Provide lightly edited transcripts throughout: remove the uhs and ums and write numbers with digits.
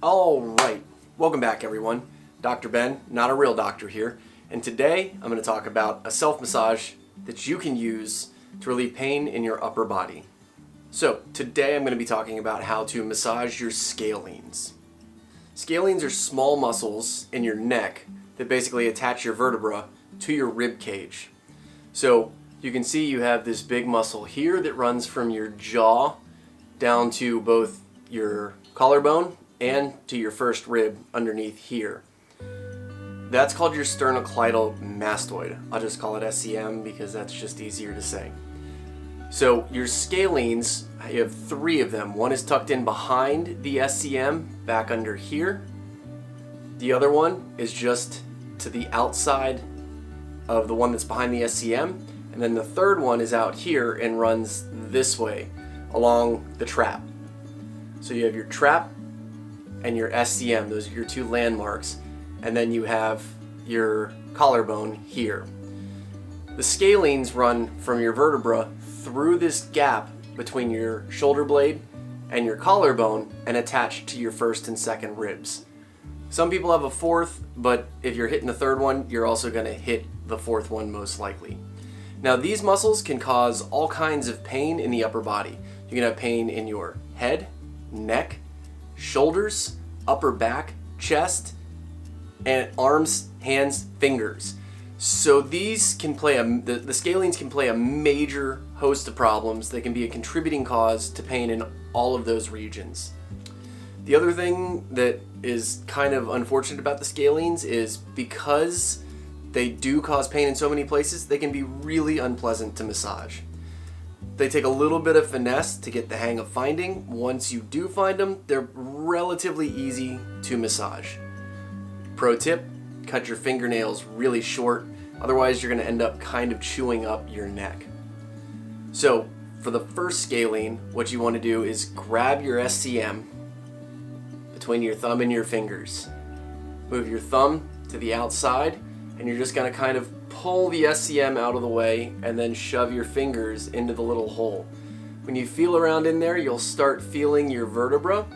All right, welcome back everyone. Dr. Ben, not a real doctor here, and today I'm going to talk about a self-massage that you can use to relieve pain in your upper body. So today I'm going to be talking about how to massage your scalenes. Scalenes are small muscles in your neck that basically attach your vertebra to your rib cage. So you can see you have this big muscle here that runs from your jaw down to both your collarbone and to your first rib underneath here. That's called your sternocleidomastoid. I'll just call it SCM because that's just easier to say. So your scalenes, you have three of them. One is tucked in behind the SCM, back under here. The other one is just to the outside of the one that's behind the SCM. And then the third one is out here and runs this way along the trap. So you have your trap and your SCM, those are your two landmarks, and then you have your collarbone here. The scalenes run from your vertebra through this gap between your shoulder blade and your collarbone and attach to your first and second ribs. Some people have a fourth, but if you're hitting the third one, you're also going to hit the fourth one most likely. Now these muscles can cause all kinds of pain in the upper body. You can have pain in your head, neck, shoulders, upper back, chest, and arms, hands, fingers. So these can play the scalenes can play a major host of problems that can be a contributing cause to pain in all of those regions. The other thing that is kind of unfortunate about the scalenes is because they do cause pain in so many places, they can be really unpleasant to massage. They take a little bit of finesse to get the hang of finding. Once you do find them, they're relatively easy to massage. Pro tip, cut your fingernails really short, otherwise you're going to end up kind of chewing up your neck. So for the first scalene, what you want to do is grab your SCM between your thumb and your fingers. Move your thumb to the outside, and you're just going to kind of pull the SCM out of the way and then shove your fingers into the little hole. When you feel around in there, you'll start feeling your vertebra,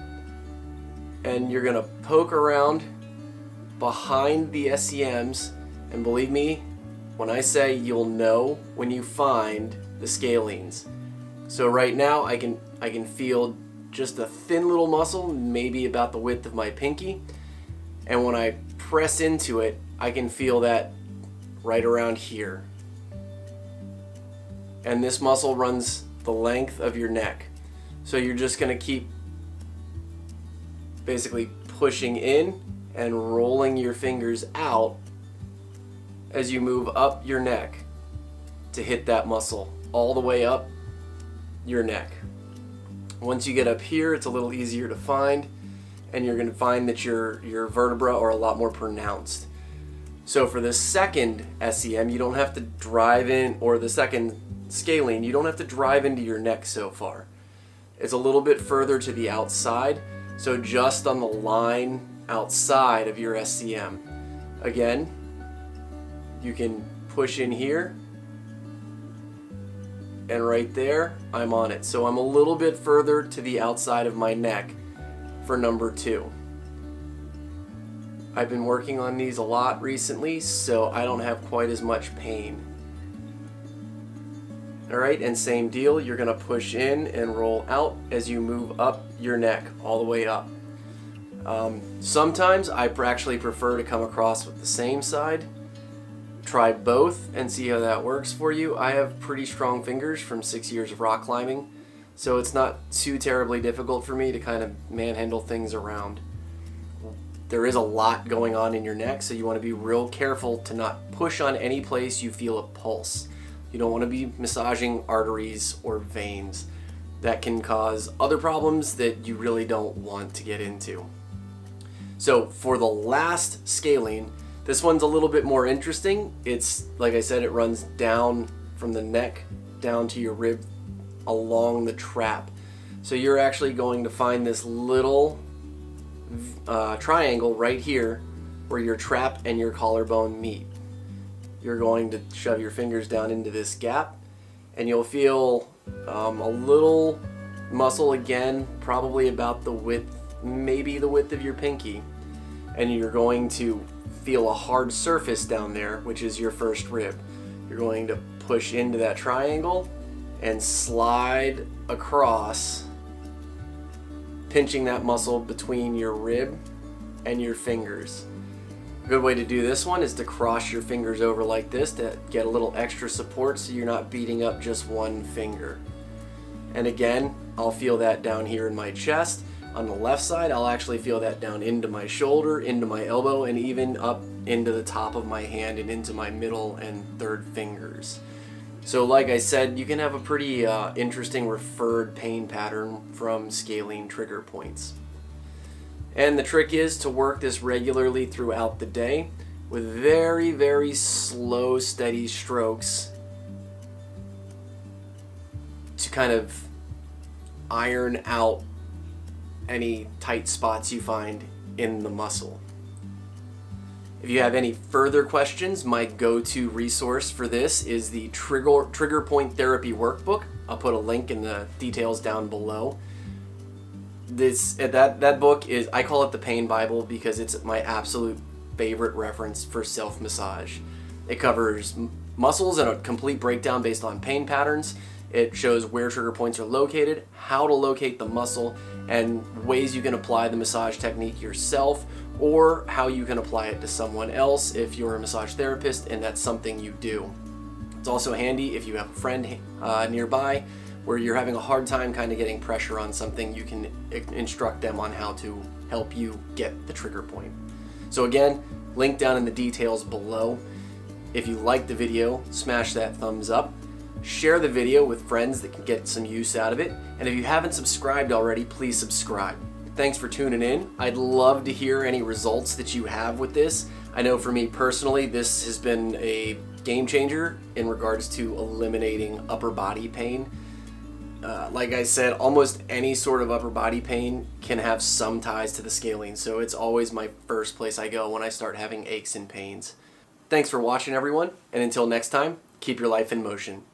and you're going to poke around behind the SCMs, and believe me when I say you'll know when you find the scalenes. So right now I can feel just a thin little muscle, maybe about the width of my pinky, and when I press into it, I can feel that right around here. And this muscle runs the length of your neck. So you're just going to keep basically pushing in and rolling your fingers out as you move up your neck to hit that muscle all the way up your neck. Once you get up here, it's a little easier to find, and you're going to find that your vertebrae are a lot more pronounced. So for the second SCM, you don't have to drive in, or the second scalene, you don't have to drive into your neck so far. It's a little bit further to the outside, so just on the line outside of your SCM. Again, you can push in here, and right there, I'm on it. So I'm a little bit further to the outside of my neck for number 2. I've been working on these a lot recently, so I don't have quite as much pain. Alright, and same deal, you're going to push in and roll out as you move up your neck, all the way up. Sometimes I actually prefer to come across with the same side. Try both and see how that works for you. I have pretty strong fingers from 6 years of rock climbing, so it's not too terribly difficult for me to kind of manhandle things around. There is a lot going on in your neck, so you want to be real careful to not push on any place you feel a pulse. You don't want to be massaging arteries or veins. That can cause other problems that you really don't want to get into. So for the last scalene, this one's a little bit more interesting. It's, like I said, it runs down from the neck down to your rib along the trap. So you're actually going to find this little triangle right here where your trap and your collarbone meet. You're going to shove your fingers down into this gap, and you'll feel a little muscle again, probably about the width maybe the width of your pinky, and you're going to feel a hard surface down there, which is your first rib. You're going to push into that triangle and slide across, pinching that muscle between your rib and your fingers. A good way to do this one is to cross your fingers over like this to get a little extra support so you're not beating up just one finger. And again, I'll feel that down here in my chest. On the left side, I'll actually feel that down into my shoulder, into my elbow, and even up into the top of my hand and into my middle and third fingers. So like I said, you can have a pretty interesting referred pain pattern from scalene trigger points. And the trick is to work this regularly throughout the day with very, very slow, steady strokes to kind of iron out any tight spots you find in the muscle. If you have any further questions, my go-to resource for this is the Trigger Point Therapy Workbook. I'll put a link in the details down below. That book is, I call it the Pain Bible because it's my absolute favorite reference for self-massage. It covers muscles and a complete breakdown based on pain patterns. It shows where trigger points are located, how to locate the muscle, and ways you can apply the massage technique yourself, or how you can apply it to someone else if you're a massage therapist and that's something you do. It's also handy if you have a friend nearby where you're having a hard time kind of getting pressure on something, you can instruct them on how to help you get the trigger point. So again, link down in the details below. If you liked the video, smash that thumbs up. Share the video with friends that can get some use out of it. And if you haven't subscribed already, please subscribe. Thanks for tuning in. I'd love to hear any results that you have with this. I know for me personally, this has been a game changer in regards to eliminating upper body pain. Like I said, almost any sort of upper body pain can have some ties to the scalene, so it's always my first place I go when I start having aches and pains. Thanks for watching, everyone, and until next time, keep your life in motion.